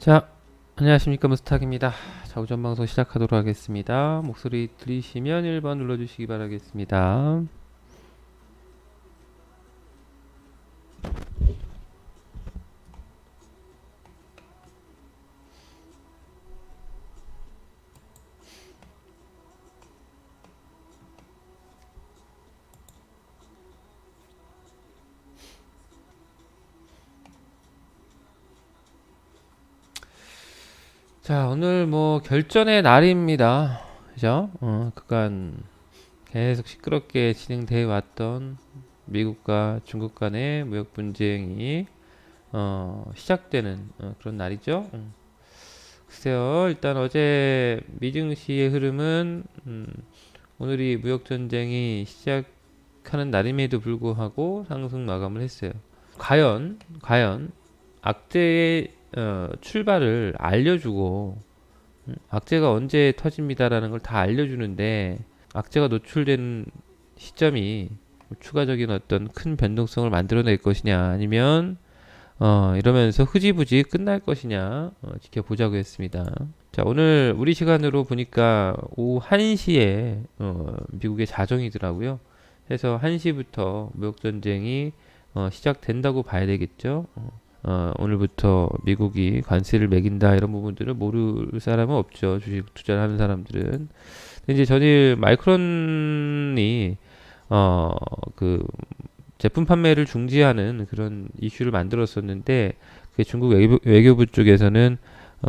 자, 안녕하십니까, 무스탁입니다. 자, 오전 방송 시작하도록 하겠습니다. 목소리 들리시면 1번 눌러주시기 바라겠습니다. 자, 오늘 뭐 결전의 날입니다. 그죠? 그간 계속 시끄럽게 진행되어 왔던 미국과 중국 간의 무역 분쟁이 시작되는 그런 날이죠. 글쎄요, 일단 어제 미증시의 흐름은 오늘이 무역 전쟁이 시작하는 날임에도 불구하고 상승 마감을 했어요. 과연 악재의 출발을 알려주고 악재가 언제 터집니다라는 걸 다 알려주는데 악재가 노출된 시점이 추가적인 어떤 큰 변동성을 만들어낼 것이냐 아니면 이러면서 흐지부지 끝날 것이냐 지켜보자고 했습니다. 자, 오늘 우리 시간으로 보니까 오후 1시에 미국의 자정이더라고요. 그래서 1시부터 무역전쟁이 시작된다고 봐야 되겠죠. 오늘부터 미국이 관세를 매긴다 이런 부분들을 모를 사람은 없죠. 주식 투자를 하는 사람들은. 근데 이제 전일 마이크론이 그 제품 판매를 중지하는 그런 이슈를 만들었었는데 그 중국 외교부 쪽에서는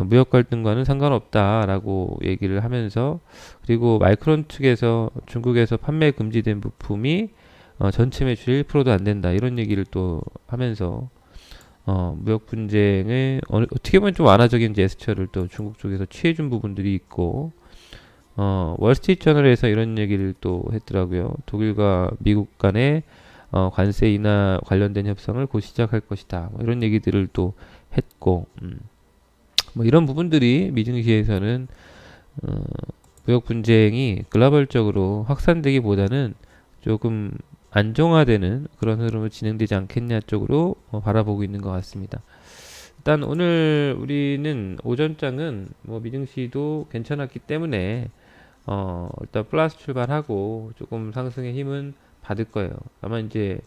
무역 갈등과는 상관없다라고 얘기를 하면서 그리고 마이크론 측에서 중국에서 판매 금지된 부품이 전체 매출 1%도 안 된다 이런 얘기를 또 하면서 무역 분쟁을 어떻게 보면 좀 완화적인 제스처를 또 중국 쪽에서 취해준 부분들이 있고 월스트리트 저널에서 이런 얘기를 또 했더라고요. 독일과 미국 간의 관세 인하 관련된 협상을 곧 시작할 것이다. 뭐 이런 얘기들을 또 했고 뭐 이런 부분들이 미증시에서는 무역 분쟁이 글로벌적으로 확산되기보다는 조금 안정화되는 그런 흐름으로 진행되지 않겠냐 쪽으로 바라보고 있는 것 같습니다. 일단 오늘 우리는 오전장은 뭐 미증시도 괜찮았기 때문에 일단 플러스 출발하고 조금 상승의 힘은 받을 거예요. 아마 이제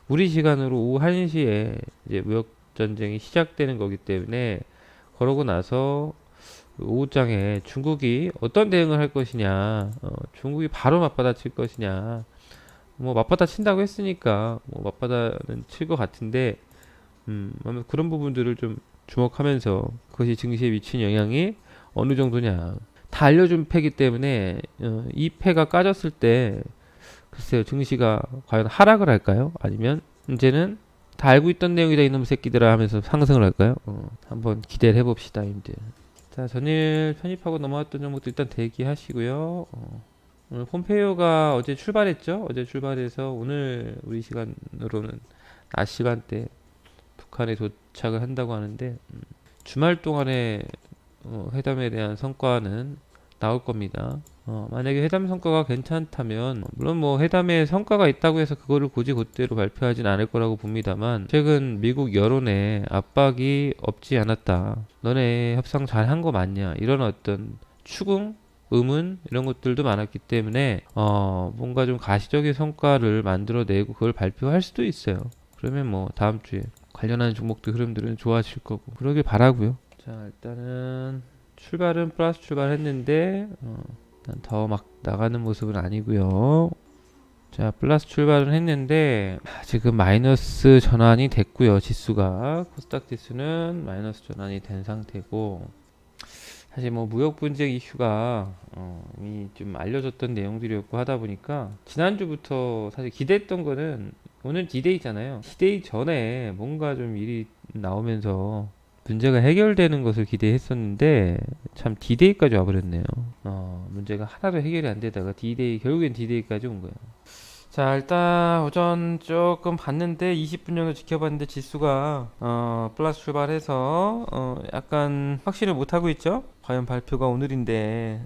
우리 시간으로 오후 1시에 이제 무역 전쟁이 시작되는 거기 때문에 그러고 나서 오후장에 중국이 어떤 대응을 할 것이냐, 중국이 바로 맞받아칠 것이냐, 뭐 맞받아 친다고 했으니까 뭐 맞받아는 칠 것 같은데 아마 그런 부분들을 좀 주목하면서 그것이 증시에 미친 영향이 어느 정도냐 다 알려준 패기 때문에 이 패가 까졌을 때 글쎄요 증시가 과연 하락을 할까요? 아니면 이제는 다 알고 있던 내용이다 이놈 새끼들아 하면서 상승을 할까요? 한번 기대를 해봅시다 임들. 자, 전일 편입하고 넘어왔던 종목도 일단 대기하시고요. 오늘 폼페이오가 어제 출발했죠. 어제 출발해서 오늘 우리 시간으로는 낮 시간대 북한에 도착을 한다고 하는데 주말 동안에 회담에 대한 성과는 나올 겁니다. 만약에 회담 성과가 괜찮다면 물론 뭐 회담에 성과가 있다고 해서 그거를 곧이곧대로 발표하진 않을 거라고 봅니다만 최근 미국 여론에 압박이 없지 않았다. 너네 협상 잘 한 거 맞냐? 이런 어떤 추궁 의문 이런 것들도 많았기 때문에 뭔가 좀 가시적인 성과를 만들어내고 그걸 발표할 수도 있어요. 그러면 뭐 다음 주에 관련한 종목들 흐름들은 좋아질 거고 그러길 바라고요. 자, 일단은 출발은 플러스 출발했는데 일단 더 막 나가는 모습은 아니고요. 자, 플러스 출발은 했는데 지금 마이너스 전환이 됐고요. 지수가 코스닥 지수는 마이너스 전환이 된 상태고 사실 뭐 무역 분쟁 이슈가 이미 좀 알려졌던 내용들이었고 하다 보니까 지난주부터 사실 기대했던 거는 오늘 디데이잖아요. 디데이 전에 뭔가 좀 일이 나오면서 문제가 해결되는 것을 기대했었는데 참 디데이까지 와버렸네요. 문제가 하나도 해결이 안 되다가 디데이 결국엔 디데이까지 온 거예요. 자, 일단 오전 조금 봤는데 20분 정도 지켜봤는데 지수가 플러스 출발해서 약간 확신을 못 하고 있죠. 과연 발표가 오늘인데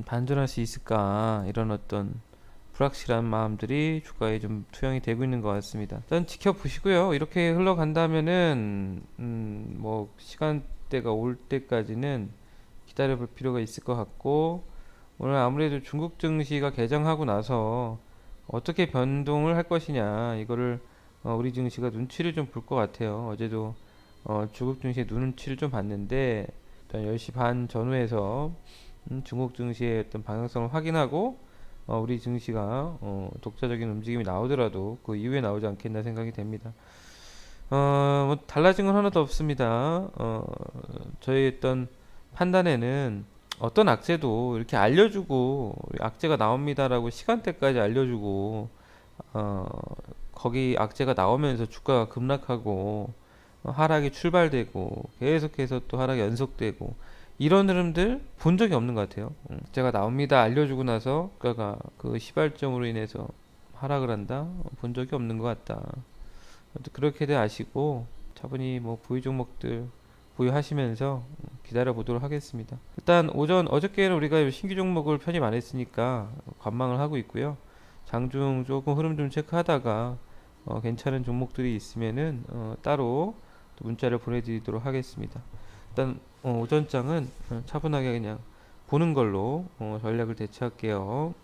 반전할 수 있을까 이런 어떤 불확실한 마음들이 주가에 좀 투영이 되고 있는 것 같습니다. 일단 지켜보시고요. 이렇게 흘러간다면은 뭐 시간대가 올 때까지는 기다려볼 필요가 있을 것 같고, 오늘 아무래도 중국 증시가 개장하고 나서 어떻게 변동을 할 것이냐 이거를 우리 증시가 눈치를 좀 볼 것 같아요. 어제도 중국 증시의 눈치를 좀 봤는데 일단 10시 반 전후에서 중국 증시의 어떤 방향성을 확인하고 우리 증시가 독자적인 움직임이 나오더라도 그 이후에 나오지 않겠나 생각이 됩니다. 뭐 달라진 건 하나도 없습니다. 저희 어떤 판단에는 어떤 악재도 이렇게 알려주고 악재가 나옵니다라고 시간대까지 알려주고 어, 거기 악재가 나오면서 주가가 급락하고 하락이 출발되고 계속해서 또 하락이 연속되고 이런 흐름들 본 적이 없는 것 같아요. 제가 나옵니다 알려주고 나서 주가가 그 시발점으로 인해서 하락을 한다 본 적이 없는 것 같다. 그렇게들 아시고 차분히 뭐 보유 종목들 보유하시면서 기다려 보도록 하겠습니다. 일단 오전 어저께는 우리가 신규 종목을 편입 안 했으니까 관망을 하고 있고요. 장중 조금 흐름 좀 체크하다가 괜찮은 종목들이 있으면은 따로 또 문자를 보내드리도록 하겠습니다. 일단 오전장은 차분하게 그냥 보는 걸로 전략을 대처할게요.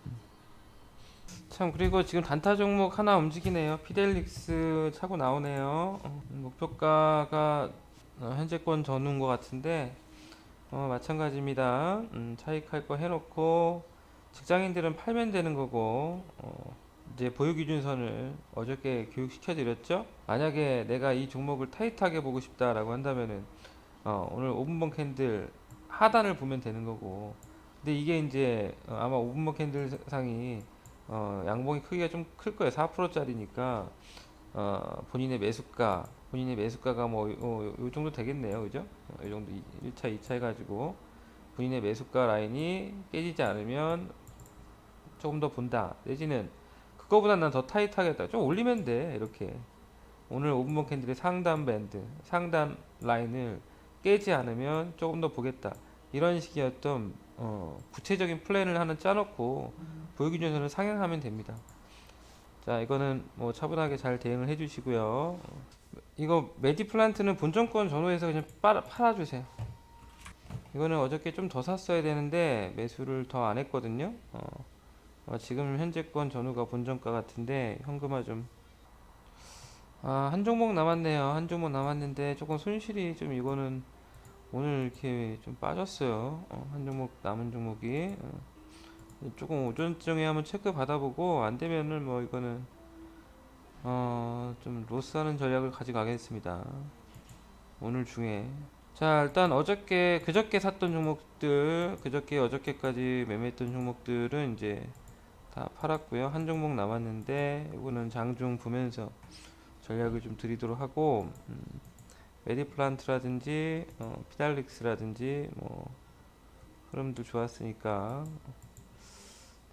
참 그리고 지금 단타 종목 하나 움직이네요. 피델릭스 차고 나오네요. 목표가가 현재권 전후인 것 같은데 마찬가지입니다. 차익할 거 해놓고 직장인들은 팔면 되는 거고 이제 보유기준선을 어저께 교육시켜 드렸죠. 만약에 내가 이 종목을 타이트하게 보고 싶다라고 한다면은 오늘 5분봉 캔들 하단을 보면 되는 거고, 근데 이게 이제 아마 5분봉 캔들 상이 양봉이 크기가 좀 클 거예요. 4%짜리니까 본인의 매수가가 뭐 요 정도 되겠네요. 그죠? 이 정도 1차, 2차 해가지고 본인의 매수가 라인이 깨지지 않으면 조금 더 본다. 내지는 그거보다 난 더 타이트하겠다. 좀 올리면 돼. 이렇게. 오늘 5분봉 캔들의 상단 밴드, 상단 라인을 깨지 않으면 조금 더 보겠다. 이런 식의 어떤 구체적인 플랜을 하나 짜놓고 보유기준선을 상향하면 됩니다. 자, 이거는 뭐 차분하게 잘 대응을 해주시고요. 이거 메디플란트는 본전권 전후에서 그냥 팔아주세요. 이거는 어저께 좀 더 샀어야 되는데 매수를 더 안 했거든요. 지금 현재권 전후가 본전가 같은데 현금화 좀. 한 종목 남았네요. 한 종목 남았는데 조금 손실이 좀 이거는 오늘 이렇게 좀 빠졌어요. 한 종목 남은 종목이 조금 오전중에 한번 체크 받아보고 안 되면은 뭐 이거는 좀 로스하는 전략을 가져가겠습니다. 오늘 중에. 자, 일단 어저께 그저께 샀던 종목들, 그저께 어저께까지 매매했던 종목들은 이제 다 팔았고요. 한 종목 남았는데 이거는 장중 보면서 전략을 좀 드리도록 하고, 메디플란트라든지 피달릭스라든지 뭐 흐름도 좋았으니까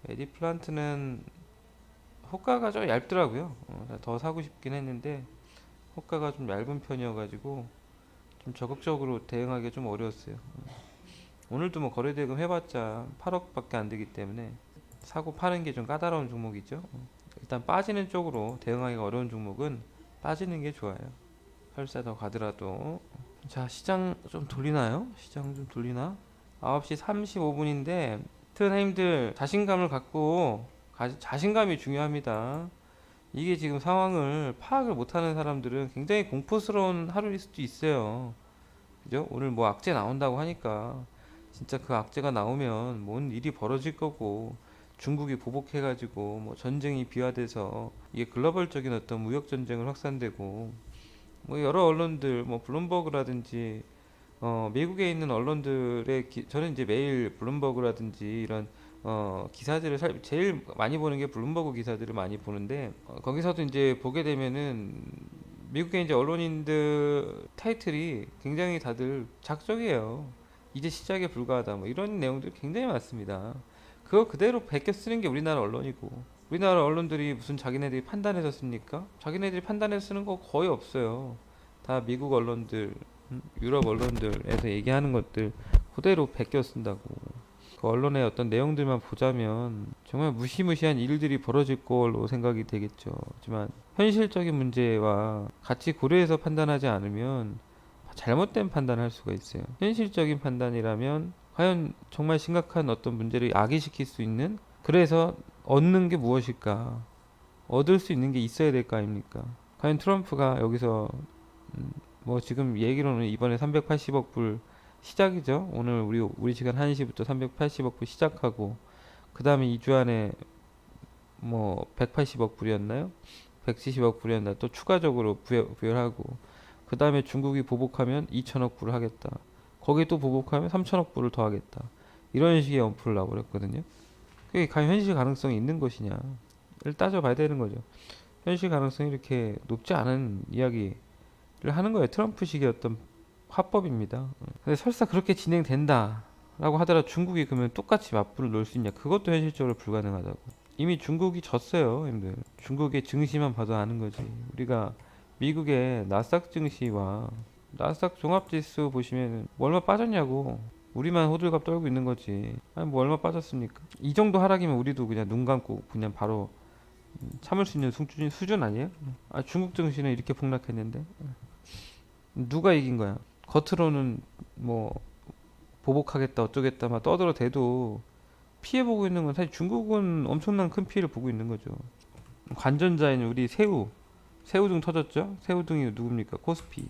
메디플란트는 호가가 좀 얇더라고요. 더 사고 싶긴 했는데 호가가 좀 얇은 편이어가지고 좀 적극적으로 대응하기 좀 어려웠어요. 오늘도 뭐 거래대금 해봤자 8억밖에 안 되기 때문에 사고 파는 게 좀 까다로운 종목이죠. 일단 빠지는 쪽으로 대응하기가 어려운 종목은 빠지는 게 좋아요. 설사 더 가더라도. 자, 시장 좀 돌리나요? 시장 좀 돌리나? 9시 35분인데 트레이너님들 자신감을 갖고 자신감이 중요합니다. 이게 지금 상황을 파악을 못하는 사람들은 굉장히 공포스러운 하루일 수도 있어요. 그죠? 오늘 뭐 악재 나온다고 하니까 진짜 그 악재가 나오면 뭔 일이 벌어질 거고, 중국이 보복해가지고 뭐 전쟁이 비화돼서 이게 글로벌적인 어떤 무역 전쟁을 확산되고, 뭐 여러 언론들 뭐 블룸버그라든지 미국에 있는 언론들의 저는 이제 매일 블룸버그라든지 이런 기사들을 제일 많이 보는 게 블룸버그 기사들을 많이 보는데, 거기서도 이제 보게 되면은 미국의 이제 언론인들 타이틀이 굉장히 다들 작적이에요. 이제 시작에 불과하다 뭐 이런 내용들 굉장히 많습니다. 그거 그대로 베껴 쓰는 게 우리나라 언론이고, 우리나라 언론들이 무슨 자기네들이 판단해서 씁니까? 자기네들이 판단해서 쓰는 거 거의 없어요. 다 미국 언론들, 유럽 언론들에서 얘기하는 것들 그대로 베껴 쓴다고. 그 언론의 어떤 내용들만 보자면 정말 무시무시한 일들이 벌어질 걸로 생각이 되겠죠. 하지만 현실적인 문제와 같이 고려해서 판단하지 않으면 잘못된 판단을 할 수가 있어요. 현실적인 판단이라면 과연 정말 심각한 어떤 문제를 야기시킬 수 있는, 그래서 얻는 게 무엇일까? 얻을 수 있는 게 있어야 될 거 아닙니까? 과연 트럼프가 여기서 뭐 지금 얘기로는 이번에 380억 불 시작이죠. 오늘 우리 시간 1시부터 380억 불 시작하고 그 다음에 2주 안에 뭐 180억 불이었나요? 170억 불이었나 또 추가적으로 부여하고 그 다음에 중국이 보복하면 2천억 불을 하겠다. 거기에 또 보복하면 3천억 불을 더 하겠다. 이런 식의 엄풀을 놔버렸거든요. 그게 과연 현실 가능성이 있는 것이냐를 따져봐야 되는 거죠. 현실 가능성이 이렇게 높지 않은 이야기를 하는 거예요. 트럼프식의 어떤 화법입니다. 근데 설사 그렇게 진행된다라고 하더라도 중국이 그러면 똑같이 맞불을 놓을 수 있냐? 그것도 현실적으로 불가능하다고. 이미 중국이 졌어요, 형들. 중국의 증시만 봐도 아는 거지. 우리가 미국의 나스닥 증시와 나스닥 종합지수 보시면 뭐 얼마 빠졌냐고. 우리만 호들갑 떨고 있는 거지. 아니 뭐 얼마 빠졌습니까? 이 정도 하락이면 우리도 그냥 눈 감고 그냥 바로 참을 수 있는 수준 아니에요? 아, 중국 증시는 이렇게 폭락했는데 누가 이긴 거야? 겉으로는 뭐 보복하겠다 어쩌겠다 막 떠들어대도 피해 보고 있는 건 사실 중국은 엄청난 큰 피해를 보고 있는 거죠. 관전자인 우리 새우등 터졌죠? 새우등이 누굽니까? 코스피.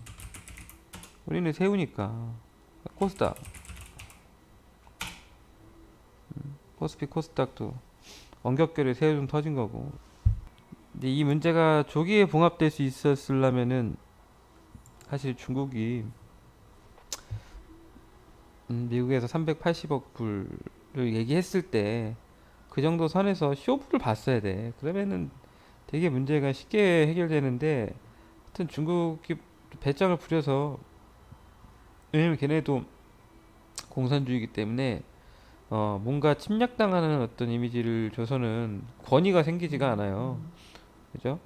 우리는 새우니까 코스닥, 코스피 코스닥도 원격결에 새우등 터진 거고. 근데 이 문제가 조기에 봉합될 수 있었으려면은 사실 중국이 미국에서 380억 불을 얘기했을 때 그 정도 선에서 쇼부를 봤어야 돼. 그러면은 되게 문제가 쉽게 해결되는데, 하여튼 중국이 배짱을 부려서, 왜냐면 걔네도 공산주의이기 때문에 뭔가 침략당하는 어떤 이미지를 줘서는 권위가 생기지가 않아요. 그죠?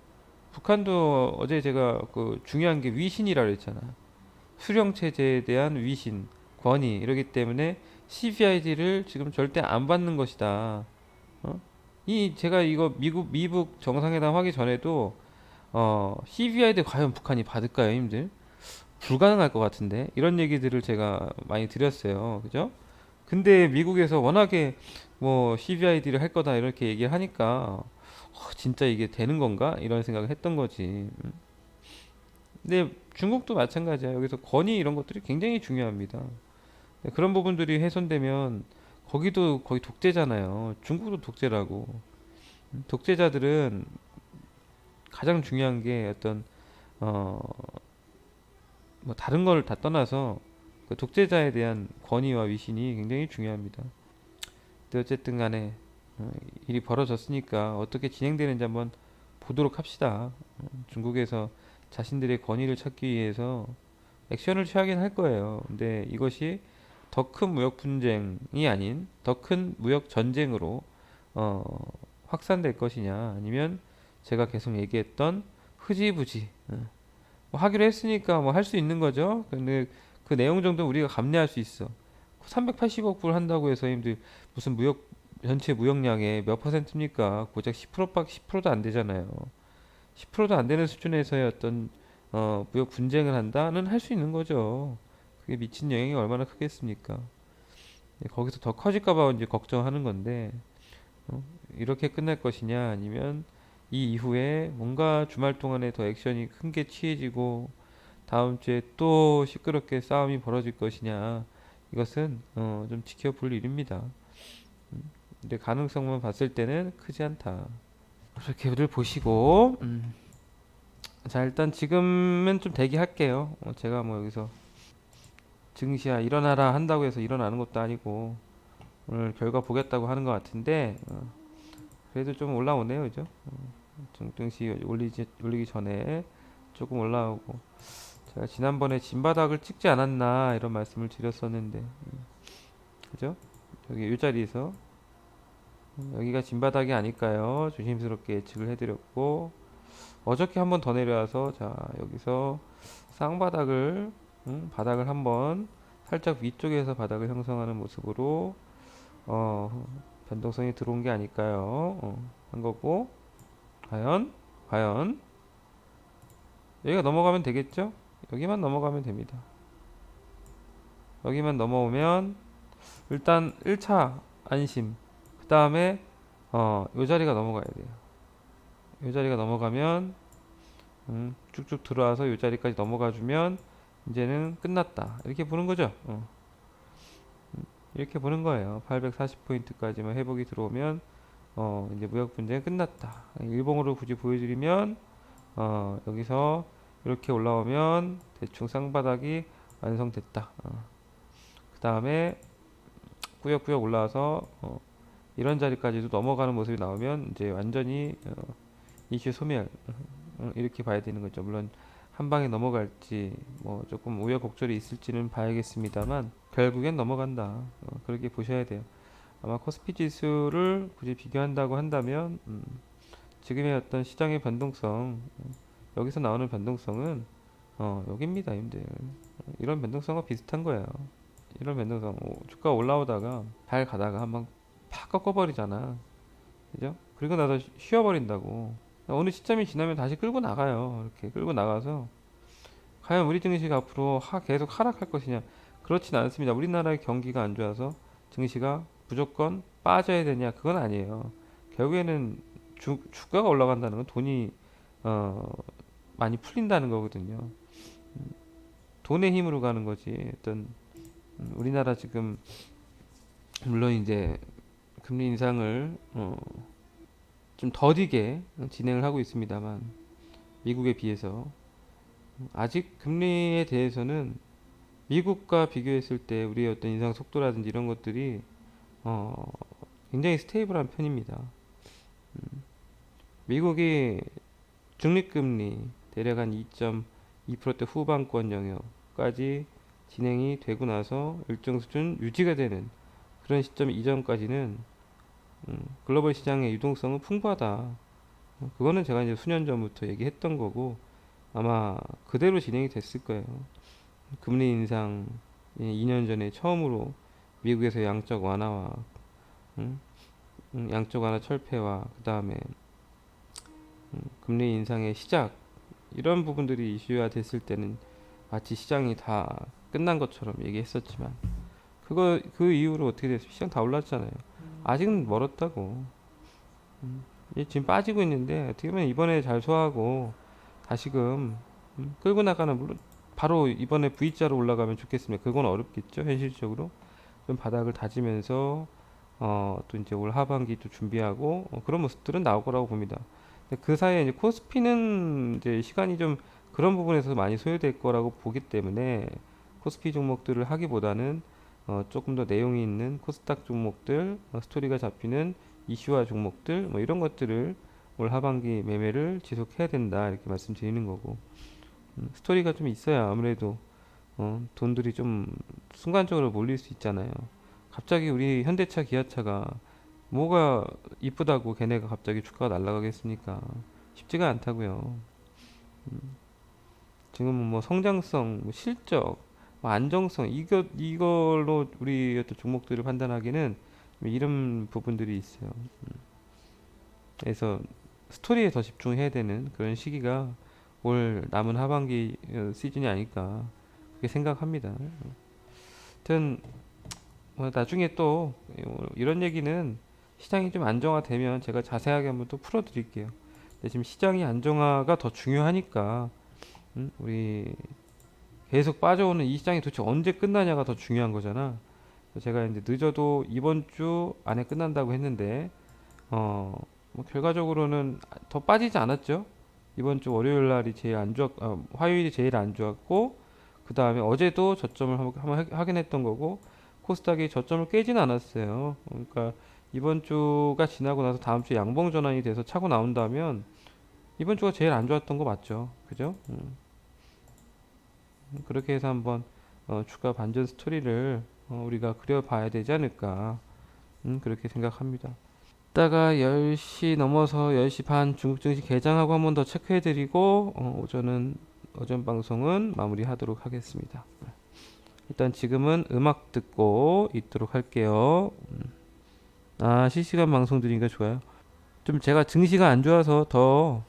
북한도 어제 제가 그 중요한 게 위신이라 그랬잖아. 수령 체제에 대한 위신, 권위 이러기 때문에 CVID를 지금 절대 안 받는 것이다. 어? 이 제가 이거 미국 정상회담 하기 전에도 CVID 과연 북한이 받을까요, 힘들? 불가능할 것 같은데 이런 얘기들을 제가 많이 드렸어요, 그죠? 근데 미국에서 워낙에 뭐 CVID를 할 거다 이렇게 얘기를 하니까 진짜 이게 되는 건가? 이런 생각을 했던 거지. 근데 중국도 마찬가지야. 여기서 권위 이런 것들이 굉장히 중요합니다. 그런 부분들이 훼손되면 거기도 거의 독재잖아요. 중국도 독재라고. 독재자들은 가장 중요한 게 어떤 어 뭐 다른 걸 다 떠나서 그 독재자에 대한 권위와 위신이 굉장히 중요합니다. 근데 어쨌든 간에 일이 벌어졌으니까 어떻게 진행되는지 한번 보도록 합시다. 중국에서 자신들의 권위를 찾기 위해서 액션을 취하긴 할 거예요. 근데 이것이 더 큰 무역 분쟁이 아닌 더 큰 무역 전쟁으로 어, 확산될 것이냐, 아니면 제가 계속 얘기했던 흐지부지 뭐 하기로 했으니까 뭐 할 수 있는 거죠. 근데 그 내용 정도 우리가 감내할 수 있어. 380억 불 한다고 해서 힘들 무슨 무역 전체 무역량의 몇 퍼센트입니까? 고작 10%도 안 되잖아요. 10%도 안 되는 수준에서의 어떤 무역 분쟁을 한다는 할 수 있는 거죠. 그게 미친 영향이 얼마나 크겠습니까? 네, 거기서 더 커질까 봐 이제 걱정하는 건데 이렇게 끝날 것이냐, 아니면 이 이후에 뭔가 주말 동안에 더 액션이 큰 게 취해지고 다음 주에 또 시끄럽게 싸움이 벌어질 것이냐, 이것은 좀 지켜볼 일입니다. 근데 가능성만 봤을 때는 크지 않다. 그렇게들 보시고 자, 일단 지금은 좀 대기할게요. 제가 뭐 여기서 증시야 일어나라 한다고 해서 일어나는 것도 아니고 오늘 결과 보겠다고 하는 것 같은데 그래도 좀 올라오네요, 그죠? 증시 올리기 전에 조금 올라오고, 제가 지난번에 진바닥을 찍지 않았나 이런 말씀을 드렸었는데 그죠? 여기 이 자리에서 여기가 진바닥이 아닐까요? 조심스럽게 예측을 해드렸고, 어저께 한번 더 내려와서 자 여기서 쌍바닥을 바닥을 한번 살짝 위쪽에서 바닥을 형성하는 모습으로 어, 변동성이 들어온 게 아닐까요? 한 거고 과연 여기가 넘어가면 되겠죠? 여기만 넘어가면 됩니다. 여기만 넘어오면 일단 1차 안심. 그 다음에 요 자리가 넘어가야 돼요. 요 자리가 넘어가면 쭉쭉 들어와서 요 자리까지 넘어가 주면 이제는 끝났다. 이렇게 보는 거죠. 이렇게 보는 거예요. 840포인트까지만 회복이 들어오면 이제 무역 분쟁이 끝났다. 일봉으로 굳이 보여드리면 여기서 이렇게 올라오면 대충 쌍바닥이 완성됐다. 그 다음에 꾸역꾸역 올라와서 이런 자리까지도 넘어가는 모습이 나오면 이제 완전히 이슈 소멸 이렇게 봐야 되는 거죠. 물론 한 방에 넘어갈지 뭐 조금 우여곡절이 있을지는 봐야겠습니다만 결국엔 넘어간다. 그렇게 보셔야 돼요. 아마 코스피 지수를 굳이 비교한다고 한다면 지금의 어떤 시장의 변동성 여기서 나오는 변동성은 여기입니다, 님들. 이런 변동성과 비슷한 거예요. 이런 변동성 주가 올라오다가 잘 가다가 한번 팍 꺾어버리잖아, 그죠? 그리고 나서 쉬어버린다고. 어느 시점이 지나면 다시 끌고 나가요. 이렇게 끌고 나가서 과연 우리 증시가 앞으로 계속 하락할 것이냐? 그렇진 않습니다. 우리나라의 경기가 안 좋아서 증시가 무조건 빠져야 되냐? 그건 아니에요. 결국에는 주가가 올라간다는 건 돈이 어, 많이 풀린다는 거거든요. 돈의 힘으로 가는 거지. 어떤 우리나라 지금 물론 이제 금리 인상을 좀 더디게 진행을 하고 있습니다만 미국에 비해서 아직 금리에 대해서는 미국과 비교했을 때 우리의 어떤 인상 속도라든지 이런 것들이 어, 굉장히 스테이블한 편입니다. 미국이 중립금리 대략 한 2.2%대 후반권 영역까지 진행이 되고 나서 일정 수준 유지가 되는 그런 시점 이전까지는 글로벌 시장의 유동성은 풍부하다. 그거는 제가 이제 수년 전부터 얘기했던 거고 아마 그대로 진행이 됐을 거예요. 금리 인상 2년 전에 처음으로 미국에서 양적 완화와 양적 완화 철폐와 그 다음에 금리 인상의 시작 이런 부분들이 이슈화 됐을 때는 마치 시장이 다 끝난 것처럼 얘기했었지만 그 이후로 어떻게 됐어요? 시장 다 올랐잖아요. 아직은 멀었다고. 지금 빠지고 있는데 어떻게 보면 이번에 잘 소화하고 다시금 끌고 나가는 물론 바로 이번에 V자로 올라가면 좋겠습니다. 그건 어렵겠죠 현실적으로 좀 바닥을 다지면서 또 이제 올 하반기 또 준비하고 그런 모습들은 나올 거라고 봅니다. 근데 그 사이에 이제 코스피는 이제 시간이 좀 그런 부분에서 많이 소요될 거라고 보기 때문에 코스피 종목들을 하기보다는 조금 더 내용이 있는 코스닥 종목들, 스토리가 잡히는 이슈화 종목들, 뭐 이런 것들을 올 하반기 매매를 지속해야 된다 이렇게 말씀드리는 거고 스토리가 좀 있어야 아무래도 돈들이 좀 순간적으로 몰릴 수 있잖아요. 갑자기 우리 현대차, 기아차가 뭐가 이쁘다고 걔네가 갑자기 주가가 날아가겠습니까? 쉽지가 않다고요. 지금은 뭐 성장성, 뭐 실적, 뭐 안정성 이걸로 우리 어떤 종목들을 판단하기는 이런 부분들이 있어요. 그래서 스토리에 더 집중해야 되는 그런 시기가 올 남은 하반기 시즌이 아닐까 그렇게 생각합니다. 하여튼 뭐 나중에 또 이런 얘기는 시장이 좀 안정화되면 제가 자세하게 한번 또 풀어드릴게요. 근데 지금 시장이 안정화가 더 중요하니까 우리 계속 빠져오는 이 시장이 도대체 언제 끝나냐가 더 중요한 거잖아. 제가 이제 늦어도 이번 주 안에 끝난다고 했는데 뭐 결과적으로는 더 빠지지 않았죠. 이번 주 월요일 날이 제일 안 좋았, 화요일이 제일 안 좋았고 그 다음에 어제도 저점을 한번 확인했던 거고 코스닥이 저점을 깨진 않았어요. 그러니까 이번 주가 지나고 나서 다음 주에 양봉 전환이 돼서 차고 나온다면 이번 주가 제일 안 좋았던 거 맞죠? 그죠? 그렇게 해서 한번 주가 반전 스토리를 우리가 그려봐야 되지 않을까 그렇게 생각합니다. 이따가 10시 넘어서 10시 반 중국 증시 개장하고 한번 더 체크해드리고 오전 방송은 마무리하도록 하겠습니다. 일단 지금은 음악 듣고 있도록 할게요. 아, 실시간 방송 들으니까 좋아요. 좀 제가 증시가 안 좋아서 더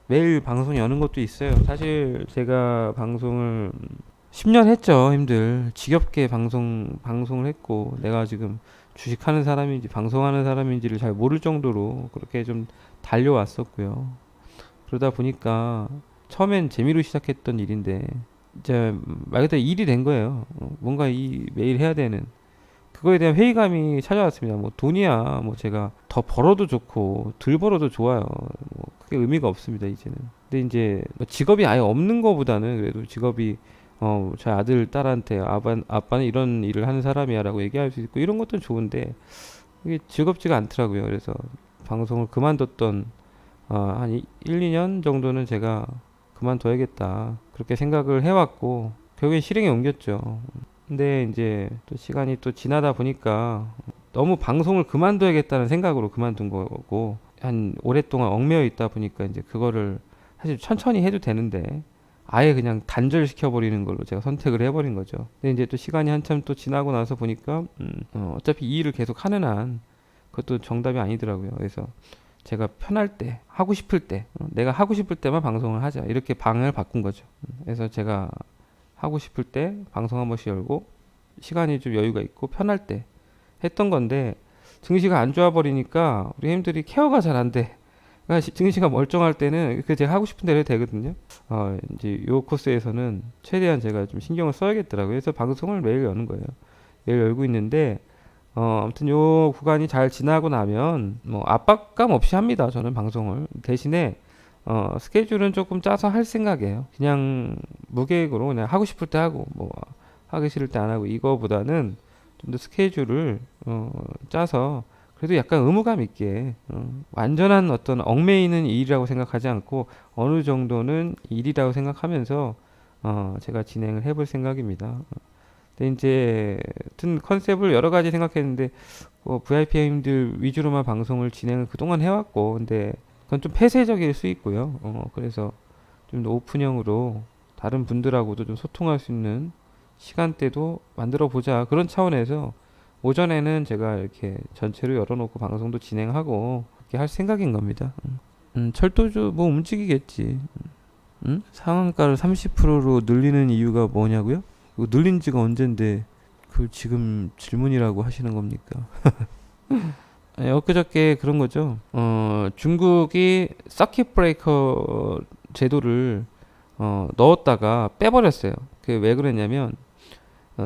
매일 방송 여는 것도 있어요. 사실 제가 방송을 10년 했죠, 힘들. 지겹게 방송을 했고, 내가 지금 주식하는 사람인지 방송하는 사람인지를 잘 모를 정도로 그렇게 좀 달려왔었고요. 그러다 보니까 처음엔 재미로 시작했던 일인데, 이제 말 그대로 일이 된 거예요. 뭔가 이 매일 해야 되는. 그거에 대한 회의감이 찾아왔습니다. 뭐 돈이야, 뭐 제가 더 벌어도 좋고 덜 벌어도 좋아요. 뭐 크게 의미가 없습니다, 이제는. 근데 이제 뭐 직업이 아예 없는 거보다는 그래도 직업이 저희 아들 딸한테 아빠는 이런 일을 하는 사람이야라고 얘기할 수 있고 이런 것도 좋은데 이게 즐겁지가 않더라고요. 그래서 방송을 그만뒀던 한 1, 2년 정도는 제가 그만둬야겠다 그렇게 생각을 해왔고 결국엔 실행에 옮겼죠. 근데 이제 또 시간이 또 지나다 보니까 너무 방송을 그만둬야겠다는 생각으로 그만둔 거고 한 오랫동안 얽매여 있다 보니까 이제 그거를 사실 천천히 해도 되는데 아예 그냥 단절시켜 버리는 걸로 제가 선택을 해버린 거죠. 근데 이제 또 시간이 한참 또 지나고 나서 보니까 어차피 이 일을 계속 하는 한 그것도 정답이 아니더라고요. 그래서 제가 편할 때 하고 싶을 때 내가 하고 싶을 때만 방송을 하자 이렇게 방향을 바꾼 거죠. 그래서 제가 하고 싶을 때 방송 한 번씩 열고 시간이 좀 여유가 있고 편할 때 했던 건데 증시가 안 좋아 버리니까 우리 형님들이 케어가 잘 안 돼. 그러니까 증시가 멀쩡할 때는 그 제가 하고 싶은 대로 해도 되거든요. 이제 요 코스에서는 최대한 제가 좀 신경을 써야겠더라고요. 그래서 방송을 매일 여는 거예요. 매일 열고 있는데 아무튼 요 구간이 잘 지나고 나면 뭐 압박감 없이 합니다. 저는 방송을 대신에 스케줄은 조금 짜서 할 생각이에요. 그냥 무계획으로 그냥 하고 싶을 때 하고 뭐 하기 싫을 때 안 하고 이거보다는 좀 더 스케줄을 짜서 그래도 약간 의무감 있게 완전한 어떤 얽매이는 일이라고 생각하지 않고 어느 정도는 일이라고 생각하면서 제가 진행을 해볼 생각입니다. 근데 이제 같은 컨셉을 여러 가지 생각했는데 VIP님들 위주로만 방송을 진행을 그동안 해왔고 근데 그건 좀 폐쇄적일 수 있고요. 그래서 좀 더 오픈형으로 다른 분들하고도 좀 소통할 수 있는 시간대도 만들어 보자. 그런 차원에서 오전에는 제가 이렇게 전체로 열어놓고 방송도 진행하고 그렇게 할 생각인 겁니다. 철도주 뭐 움직이겠지. 상한가를 30%로 늘리는 이유가 뭐냐고요? 그거 늘린 지가 언젠데 그 지금 질문이라고 하시는 겁니까? 아니, 엊그저께 그런 거죠. 중국이 서킷 브레이커 제도를 넣었다가 빼버렸어요. 그 왜 그랬냐면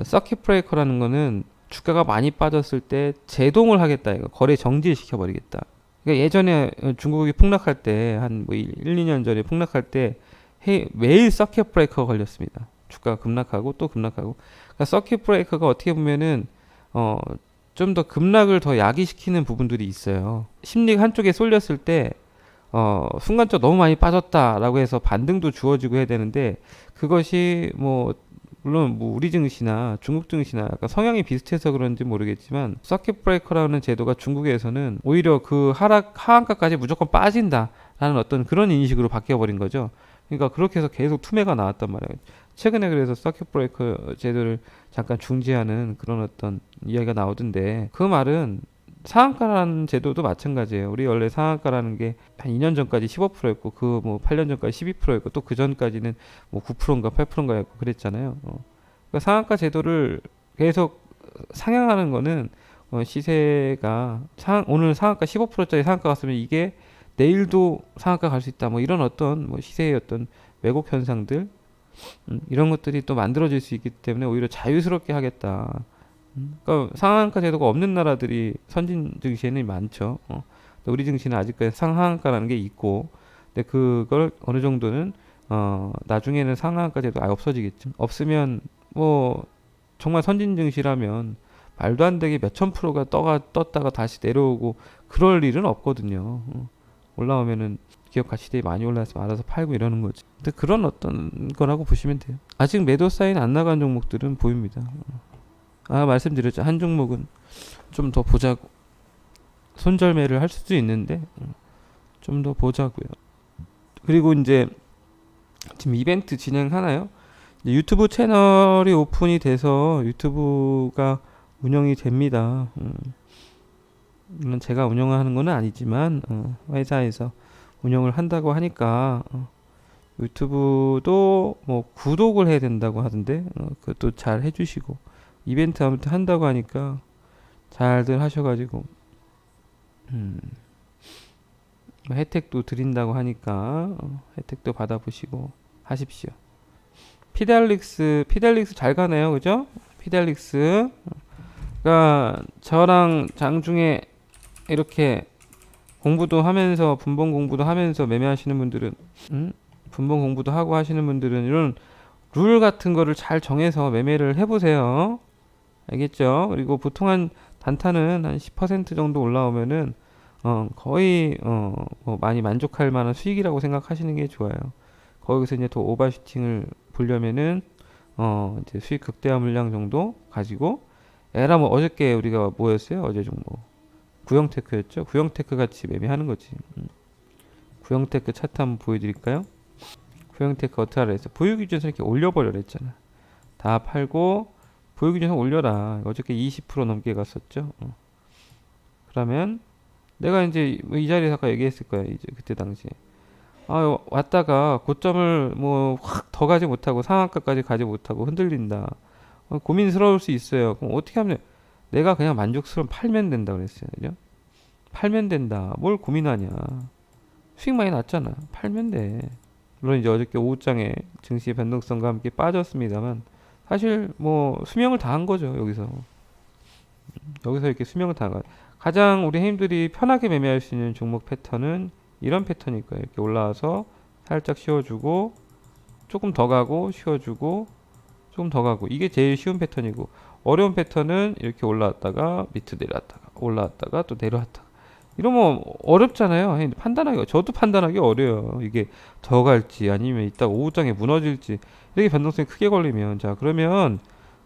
서킷 브레이커라는 거는 주가가 많이 빠졌을 때 제동을 하겠다 이거 거래 정지시켜 버리겠다. 그러니까 예전에 중국이 폭락할 때 한 뭐 1, 2년 전에 폭락할 때 매일 서킷 브레이커가 걸렸습니다. 주가가 급락하고 또 급락하고. 그러니까 서킷 브레이커가 어떻게 보면은 좀 더 급락을 더 야기시키는 부분들이 있어요. 심리가 한쪽에 쏠렸을 때 순간적으로 너무 많이 빠졌다라고 해서 반등도 주어지고 해야 되는데 그것이 뭐 물론 뭐 우리 증시나 중국 증시나 약간 성향이 비슷해서 그런지 모르겠지만 서킷 브레이커라는 제도가 중국에서는 오히려 그 하한가까지 무조건 빠진다라는 어떤 그런 인식으로 바뀌어 버린 거죠. 그러니까 그렇게 해서 계속 투매가 나왔단 말이에요. 최근에 그래서 서킷 브레이커 제도를 잠깐 중지하는 그런 어떤 이야기가 나오던데 그 말은 상한가라는 제도도 마찬가지예요. 우리 원래 상한가라는 게 한 2년 전까지 15%였고 그 뭐 8년 전까지 12%였고 또 그 전까지는 뭐 9%인가 8%인가였고 그랬잖아요. 그러니까 상한가 제도를 계속 상향하는 거는 시세가 오늘 상한가 15%짜리 상한가 갔으면 이게 내일도 상한가 갈 수 있다. 뭐 이런 어떤 뭐 시세의 어떤 왜곡 현상들 이런 것들이 또 만들어질 수 있기 때문에 오히려 자유스럽게 하겠다. 그러니까 상한가 제도가 없는 나라들이 선진 증시에는 많죠. 우리 증시는 아직까지 상한가라는 게 있고, 근데 그걸 어느 정도는 나중에는 상한가 제도 아예 없어지겠죠. 없으면 뭐 정말 선진 증시라면 말도 안 되게 몇천 프로가 떴다가 다시 내려오고 그럴 일은 없거든요. 올라오면은 기업 가치대에 많이 올라왔으면 알아서 팔고 이러는 거지. 근데 그런 어떤 거라고 보시면 돼요. 아직 매도 사인 안 나간 종목들은 보입니다. 말씀드렸죠. 한 종목은 좀 더 보자고. 손절매를 할 수도 있는데, 좀 더 보자고요. 그리고 이제, 지금 이벤트 진행하나요? 유튜브 채널이 오픈이 돼서 유튜브가 운영이 됩니다. 물론 제가 운영하는 건 아니지만 회사에서 운영을 한다고 하니까 유튜브도 뭐 구독을 해야 된다고 하던데 그것도 잘 해주시고 이벤트 아무튼 한다고 하니까 잘들 하셔가지고 뭐 혜택도 드린다고 하니까 혜택도 받아보시고 하십시오. 피델릭스 잘 가네요, 그죠? 피델릭스. 그러니까 저랑 장중에 이렇게 공부도 하면서 분봉 공부도 하면서 매매하시는 분들은 분봉 공부도 하고 하시는 분들은 이런 룰 같은 거를 잘 정해서 매매를 해보세요. 알겠죠? 그리고 보통 한 단타는 한 10% 정도 올라오면은 거의 뭐 많이 만족할 만한 수익이라고 생각하시는 게 좋아요. 거기서 이제 더 오버슈팅을 보려면은 이제 수익 극대화 물량 정도 가지고 에라 뭐 어저께 우리가 뭐였어요? 어제 종목 구형테크였죠? 구형테크 같이 매매하는 거지. 구형테크 차트 한번 보여드릴까요? 구형테크 어떻게 하라 했어? 보유기준선 이렇게 올려버려 그랬잖아. 다 팔고 보유기준선 올려라. 어저께 20% 넘게 갔었죠. 그러면 내가 이제 뭐이 자리에서 아까 얘기했을 거야. 이제 그때 당시에 왔다가 고점을 뭐 확 더 가지 못하고 상한가까지 가지 못하고 흔들린다. 고민스러울 수 있어요. 그럼 어떻게 하면 내가 그냥 만족스러운 팔면 된다 그랬어요. 그죠? 팔면 된다. 뭘 고민하냐. 수익 많이 났잖아. 팔면 돼. 물론 이제 어저께 오후장에 증시의 변동성과 함께 빠졌습니다만 사실 뭐 수명을 다한 거죠. 여기서 이렇게 수명을 다한 거. 가장 우리 회원들이 편하게 매매할 수 있는 종목 패턴은 이런 패턴일 거예요. 이렇게 올라와서 살짝 쉬어주고 조금 더 가고 쉬어주고 조금 더 가고 이게 제일 쉬운 패턴이고 어려운 패턴은 이렇게 올라왔다가 밑으로 내려왔다가 올라왔다가 또 내려왔다가 이러면 어렵잖아요. 판단하기 저도 판단하기 어려워요. 이게 더 갈지 아니면 이따 오후장에 무너질지 이렇게 변동성이 크게 걸리면 자 그러면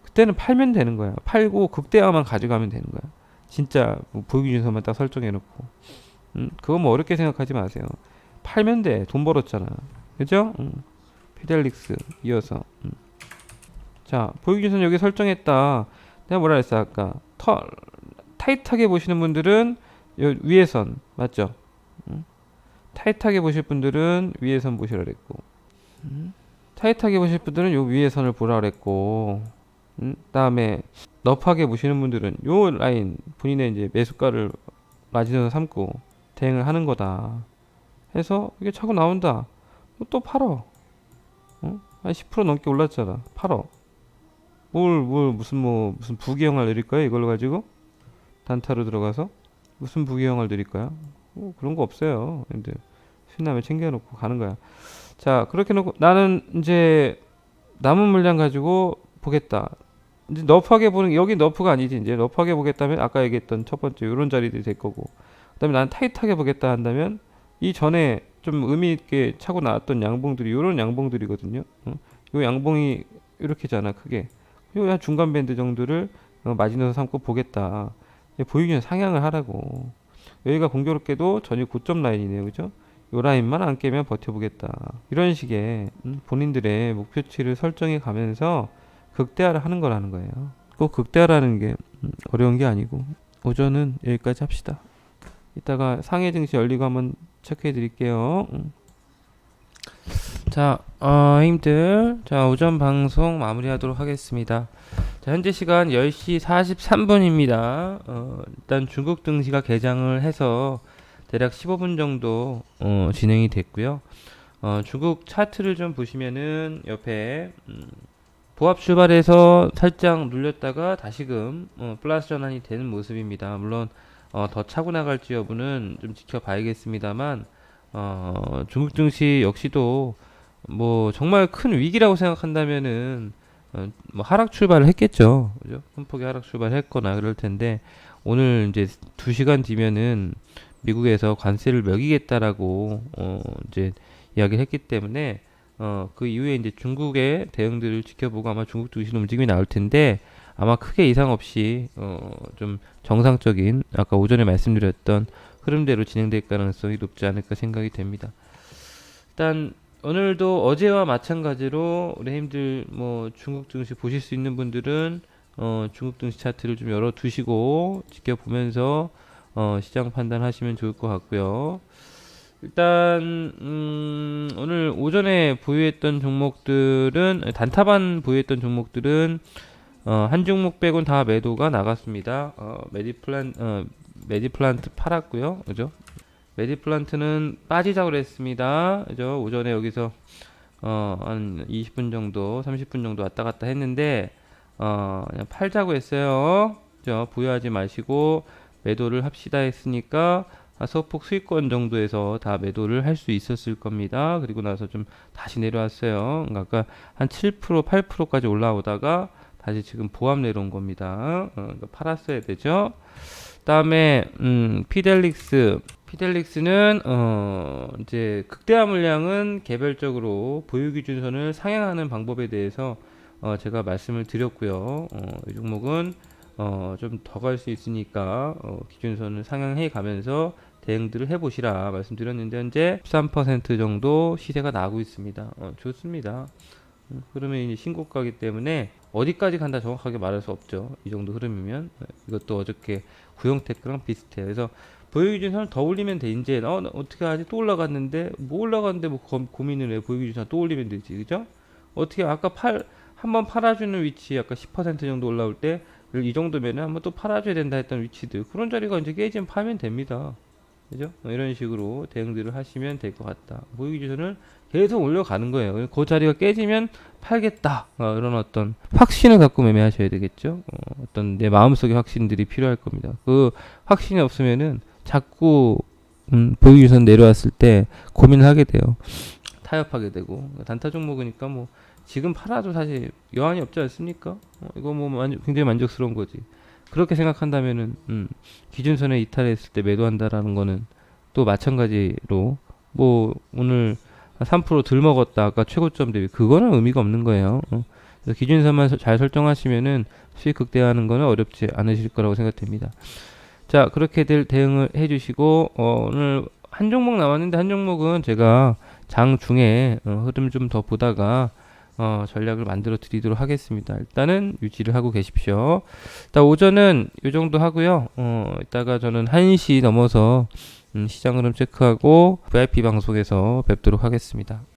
그때는 팔면 되는 거야. 팔고 극대화만 가져가면 되는 거야. 진짜 뭐 보유기준선만 딱 설정해 놓고 그거 뭐 어렵게 생각하지 마세요. 팔면 돼. 돈 벌었잖아. 그죠? 피델릭스 이어서 자 보유기준선 여기 설정했다. 내가 뭐라 했어 아까 타이트하게 보시는 분들은 요 위에 선 맞죠? 타이트하게 보실 분들은 위에 선 보시라 그랬고 타이트하게 보실 분들은 요 위에 선을 보라 그랬고 다음에 넙하게 보시는 분들은 요 라인 본인의 이제 매수가를 마지노선 삼고 대응을 하는 거다 해서 이게 차고 나온다 또 팔어 한 10% 넘게 올랐잖아 팔어 무슨 부귀영화를 누릴 거야 이걸로 가지고 단타로 들어가서 무슨 부귀영화를 누릴 거야 그런 거 없어요 근데 신라면 챙겨놓고 가는 거야 자 그렇게 놓고 나는 이제 남은 물량 가지고 보겠다 이제 너프하게 보는 여기 너프가 아니지 이제 너프하게 보겠다면 아까 얘기했던 첫 번째 이런 자리들이 될 거고 그다음에 나는 타이트하게 보겠다 한다면 이 전에 좀 의미 있게 차고 나왔던 양봉들이 이런 양봉들이거든요. 요 양봉이 이렇게잖아 크게 요 한 중간 밴드 정도를 마지노선 삼고 보겠다. 보유기준 상향을 하라고. 여기가 공교롭게도 전일 고점 라인이네요, 그죠? 요 라인만 안 깨면 버텨보겠다. 이런 식의 본인들의 목표치를 설정해 가면서 극대화를 하는 거라는 거예요. 꼭 극대화라는 게 어려운 게 아니고 오전은 여기까지 합시다. 이따가 상해 증시 열리고 한번 체크해 드릴게요. 자, 힘들. 자, 오전 방송 마무리하도록 하겠습니다. 자, 현재 시간 10시 43분입니다. 일단 중국 증시가 개장을 해서 대략 15분 정도 진행이 됐고요. 중국 차트를 좀 보시면은 옆에 보합 출발해서 살짝 눌렸다가 다시금 플러스 전환이 되는 모습입니다. 물론 더 차고 나갈지 여부는 좀 지켜봐야겠습니다만 중국 증시 역시도 뭐 정말 큰 위기라고 생각한다면은 뭐 하락 출발을 했겠죠. 그죠? 큰 폭의 하락 출발을 했거나 그럴 텐데 오늘 이제 2시간 뒤면은 미국에서 관세를 매기겠다라고 이제 이야기를 했기 때문에 그 이후에 이제 중국의 대응들을 지켜보고 아마 중국 증시는 움직임이 나올 텐데 아마 크게 이상 없이 좀 정상적인 아까 오전에 말씀드렸던 흐름대로 진행될 가능성이 높지 않을까 생각이 됩니다. 일단 오늘도 어제와 마찬가지로 우리 힘들 뭐 중국 증시 보실 수 있는 분들은 중국 증시 차트를 좀 열어 두시고 지켜보면서 시장 판단하시면 좋을 것 같고요. 일단 오늘 오전에 보유했던 종목들은 단타반 보유했던 종목들은 한 종목 빼곤 다 매도가 나갔습니다. 메디플란트 팔았고요. 그죠? 메디플란트는 빠지자고 그랬습니다. 그죠? 오전에 여기서 한 20분 정도, 30분 정도 왔다 갔다 했는데 그냥 팔자고 했어요. 그죠? 보유하지 마시고 매도를 합시다 했으니까 소폭 수익권 정도에서 다 매도를 할 수 있었을 겁니다. 그리고 나서 좀 다시 내려왔어요. 그러니까 아까 한 7%, 8%까지 올라오다가 다시 지금 보합 내려온 겁니다. 그러니까 팔았어야 되죠. 다음에 피델릭스는 이제 극대화 물량은 개별적으로 보유 기준선을 상향하는 방법에 대해서 제가 말씀을 드렸고요. 이 종목은 좀 더 갈 수 있으니까 기준선을 상향해 가면서 대응들을 해보시라 말씀드렸는데 현재 13% 정도 시세가 나고 있습니다. 좋습니다. 흐름이 이제 신고가이기 때문에 어디까지 간다 정확하게 말할 수 없죠. 이 정도 흐름이면 이것도 어저께 구형테크랑 비슷해요. 그래서 보유기준선을 더 올리면 돼. 이제 어떻게 하지? 또 올라갔는데 뭐 올라갔는데 뭐 고민을 해. 보유기준선 또 올리면 되지, 그죠? 어떻게 아까 한번 팔아주는 위치 아까 10% 정도 올라올 때 이 정도면은 한번 또 팔아줘야 된다 했던 위치들 그런 자리가 이제 깨지면 파면 됩니다. 그죠? 이런 식으로 대응들을 하시면 될 것 같다. 보유기준선을 계속 올려가는 거예요. 그 자리가 깨지면 팔겠다. 이런 어떤 확신을 갖고 매매하셔야 되겠죠. 어떤 내 마음속의 확신들이 필요할 겁니다. 그 확신이 없으면은 자꾸 보유기준 내려왔을 때 고민을 하게 돼요. 타협하게 되고 단타 종목이니까 뭐 지금 팔아도 사실 여한이 없지 않습니까? 이거 뭐 굉장히 만족스러운 거지. 그렇게 생각한다면은 기준선에 이탈했을 때 매도한다라는 거는 또 마찬가지로 뭐 오늘 3%덜 먹었다 아까 최고점 대비 그거는 의미가 없는 거예요. 그래서 기준선만 잘 설정하시면은 수익 극대화하는 거는 어렵지 않으실 거라고 생각됩니다. 자 그렇게들 대응을 해주시고 오늘 한 종목 남았는데 한 종목은 제가 장 중에 흐름 좀 더 보다가 전략을 만들어 드리도록 하겠습니다. 일단은 유지를 하고 계십시오. 일단 오전은 이 정도 하고요. 이따가 저는 1시 넘어서 시장 흐름 체크하고 VIP 방송에서 뵙도록 하겠습니다.